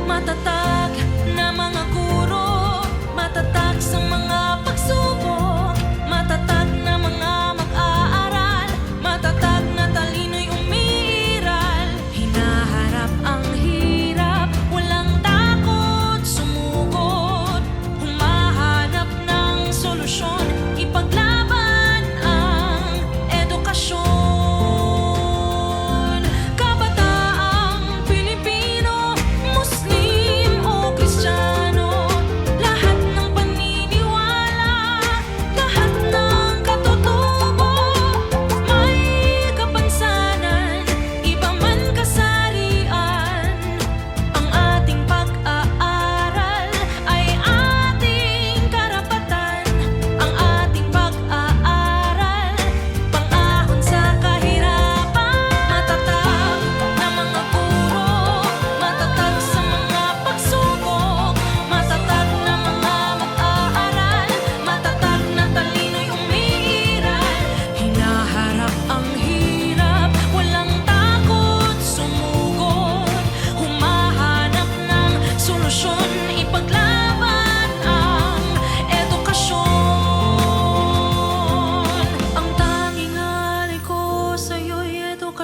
Matatag na mga guro, matatag sa mga pagsubok, matatag na mga mag-aaral, matatag na talino'y umiiral. Hinaharap ang hirap, walang takot sumugod, humahanap ng solusyon, ipaglaban ang edukasyon. Kabataang Pilipino, Muslim o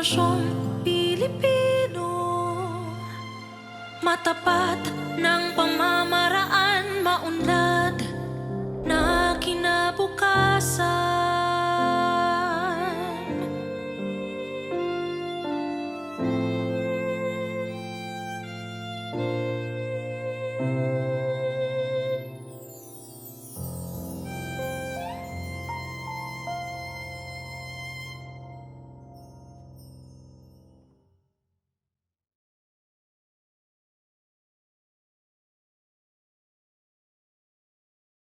nasyong Pilipino, matapat ng